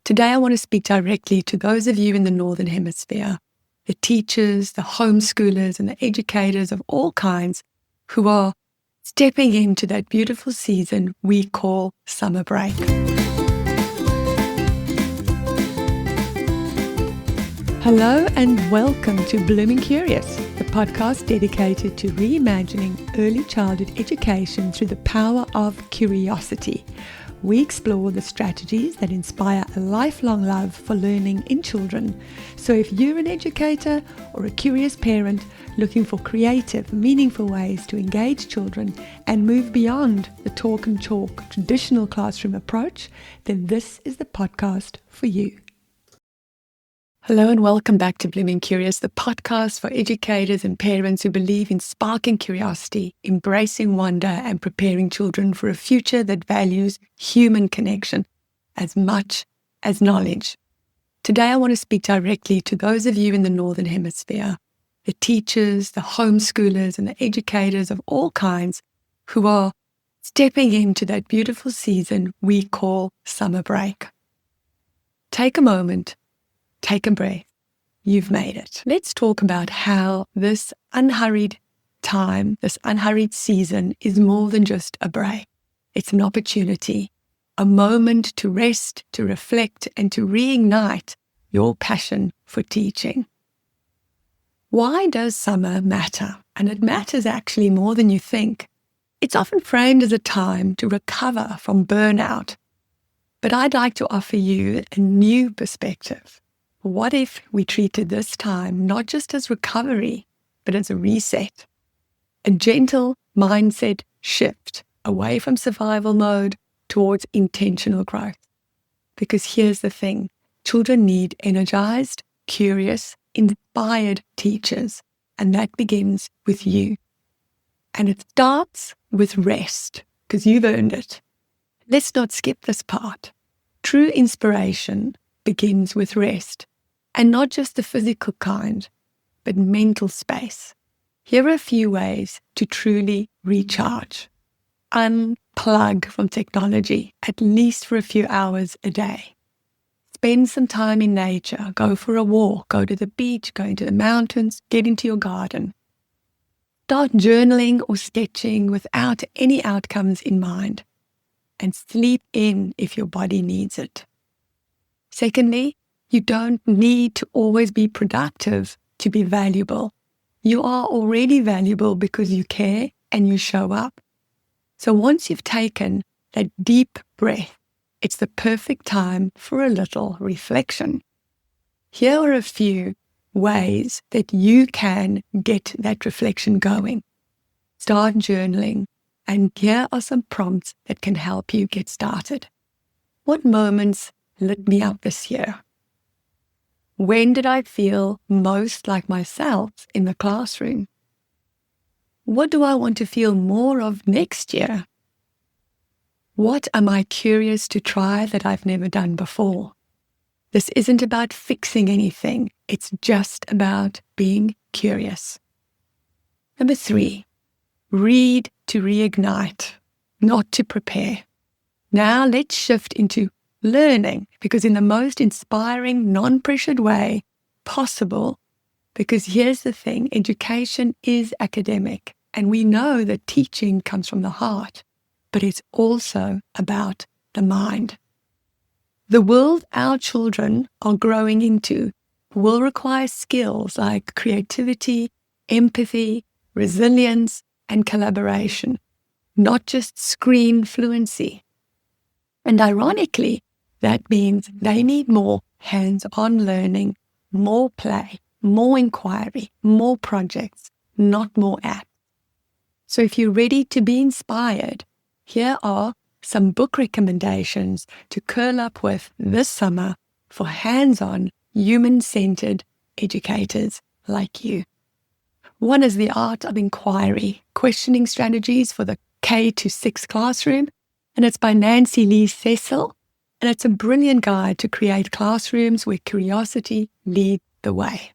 Today I want to speak directly to those of you in the Northern Hemisphere, the teachers, the homeschoolers, and the educators of all kinds who are stepping into that beautiful season we call summer break. Hello and welcome to Blooming Curious, the podcast dedicated to reimagining early childhood education through the power of curiosity. We explore the strategies that inspire a lifelong love for learning in children. So if you're an educator or a curious parent looking for creative, meaningful ways to engage children and move beyond the talk and chalk traditional classroom approach, then this is the podcast for you. Hello and welcome back to Blooming Curious, the podcast for educators and parents who believe in sparking curiosity, embracing wonder, and preparing children for a future that values human connection as much as knowledge. Today I want to speak directly to those of you in the Northern Hemisphere, the teachers, the homeschoolers, and the educators of all kinds who are stepping into that beautiful season we call summer break. Take a moment. Take a breath. You've made it. Let's talk about how this unhurried time, this unhurried season is more than just a break. It's an opportunity, a moment to rest, to reflect, and to reignite your passion for teaching. Why does summer matter? And it matters actually more than you think. It's often framed as a time to recover from burnout. But I'd like to offer you a new perspective. What if we treated this time not just as recovery, but as a reset? A gentle mindset shift away from survival mode towards intentional growth. Because here's the thing, children need energized, curious, inspired teachers, and that begins with you. And it starts with rest, because you've earned it. Let's not skip this part. True inspiration begins with rest. And not just the physical kind, but mental space. Here are a few ways to truly recharge. Unplug from technology, at least for a few hours a day. Spend some time in nature. Go for a walk, go to the beach, go into the mountains, get into your garden. Start journaling or sketching without any outcomes in mind. And sleep in if your body needs it. Secondly, you don't need to always be productive to be valuable. You are already valuable because you care and you show up. So once you've taken that deep breath, it's the perfect time for a little reflection. Here are a few ways that you can get that reflection going. Start journaling, and here are some prompts that can help you get started. What moments lit me up this year? When did I feel most like myself in the classroom? What do I want to feel more of next year? What am I curious to try that I've never done before? This isn't about fixing anything. It's just about being curious. Number 3, read to reignite, not to prepare. Now let's shift into learning, because in the most inspiring, non-pressured way possible, because here's the thing, education is academic, and we know that teaching comes from the heart, but it's also about the mind. The world our children are growing into will require skills like creativity, empathy, resilience, and collaboration, not just screen fluency. And ironically, that means they need more hands-on learning, more play, more inquiry, more projects, not more apps. So if you're ready to be inspired, here are some book recommendations to curl up with this summer for hands-on, human-centered educators like you. One is The Art of Inquiry, Questioning Strategies for the K-6 Classroom, and it's by Nancy Lee Cecil. And it's a brilliant guide to create classrooms where curiosity leads the way.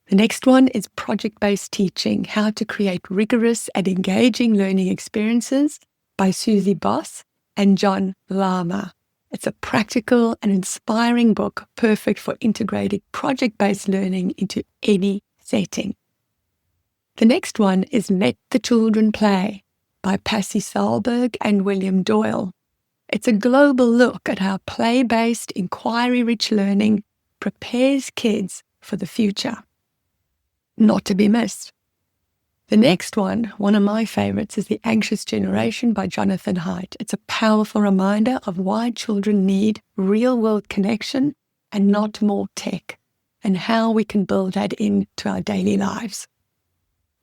The next one is Project-Based Teaching, How to Create Rigorous and Engaging Learning Experiences by Susie Boss and John Lama. It's a practical and inspiring book, perfect for integrating project-based learning into any setting. The next one is Let the Children Play by Passy Sahlberg and William Doyle. It's a global look at how play-based, inquiry-rich learning prepares kids for the future. Not to be missed. The next one of my favorites, is The Anxious Generation by Jonathan Haidt. It's a powerful reminder of why children need real-world connection and not more tech, and how we can build that into our daily lives.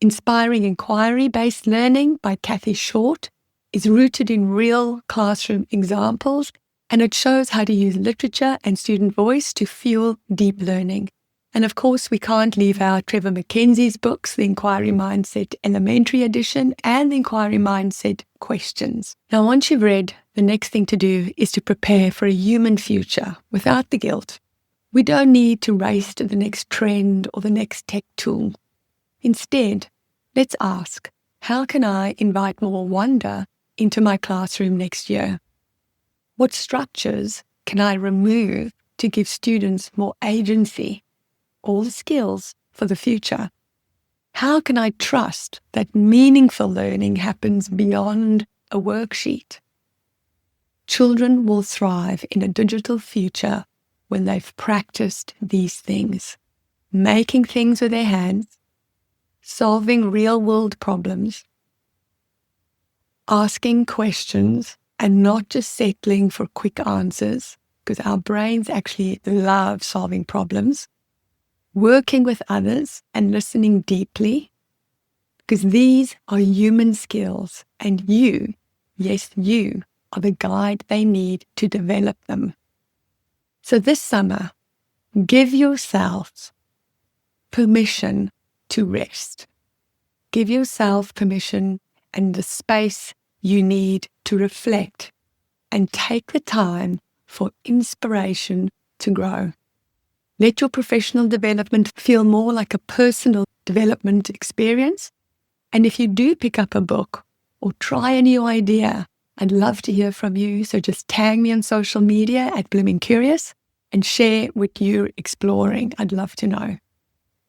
Inspiring Inquiry-Based Learning by Kathy Short is rooted in real classroom examples, and it shows how to use literature and student voice to fuel deep learning. And of course, we can't leave out Trevor Mackenzie's books, The Inquiry Mindset Elementary Edition and The Inquiry Mindset Questions. Now, once you've read, the next thing to do is to prepare for a human future without the guilt. We don't need to race to the next trend or the next tech tool. Instead, let's ask, how can I invite more wonder into my classroom next year? What structures can I remove to give students more agency? All the skills for the future. How can I trust that meaningful learning happens beyond a worksheet? Children will thrive in a digital future when they've practiced these things. Making things with their hands, solving real-world problems, asking questions and not just settling for quick answers, because our brains actually love solving problems. Working with others and listening deeply, because these are human skills and you, yes, you, are the guide they need to develop them. So this summer, give yourself permission to rest. Give yourself permission and the space you need to reflect and take the time for inspiration to grow. Let your professional development feel more like a personal development experience. And if you do pick up a book or try a new idea, I'd love to hear from you. So just tag me on social media at Blooming Curious and share what you're exploring. I'd love to know.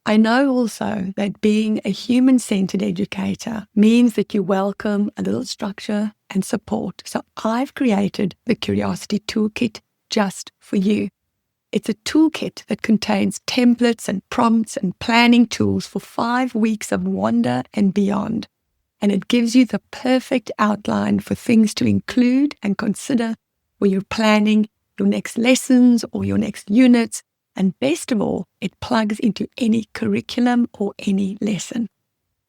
I know also that being a human-centered educator means that you welcome a little structure and support. So I've created the Curiosity Toolkit just for you. It's a toolkit that contains templates and prompts and planning tools for 5 weeks of wonder and beyond. And it gives you the perfect outline for things to include and consider when you're planning your next lessons or your next units. And best of all, it plugs into any curriculum or any lesson.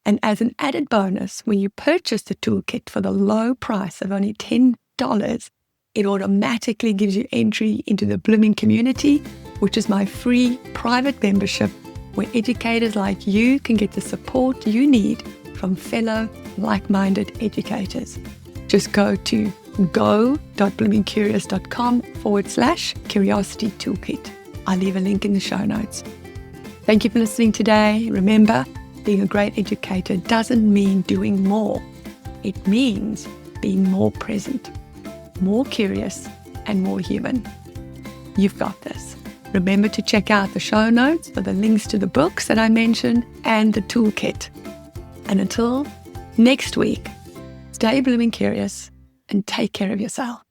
And as an added bonus, when you purchase the toolkit for the low price of only $10, it automatically gives you entry into the Blooming Community, which is my free private membership where educators like you can get the support you need from fellow like-minded educators. Just go to go.bloomingcurious.com/Curiosity Toolkit. I'll leave a link in the show notes. Thank you for listening today. Remember, being a great educator doesn't mean doing more. It means being more present, more curious, and more human. You've got this. Remember to check out the show notes for the links to the books that I mentioned and the toolkit. And until next week, stay blooming curious and take care of yourself.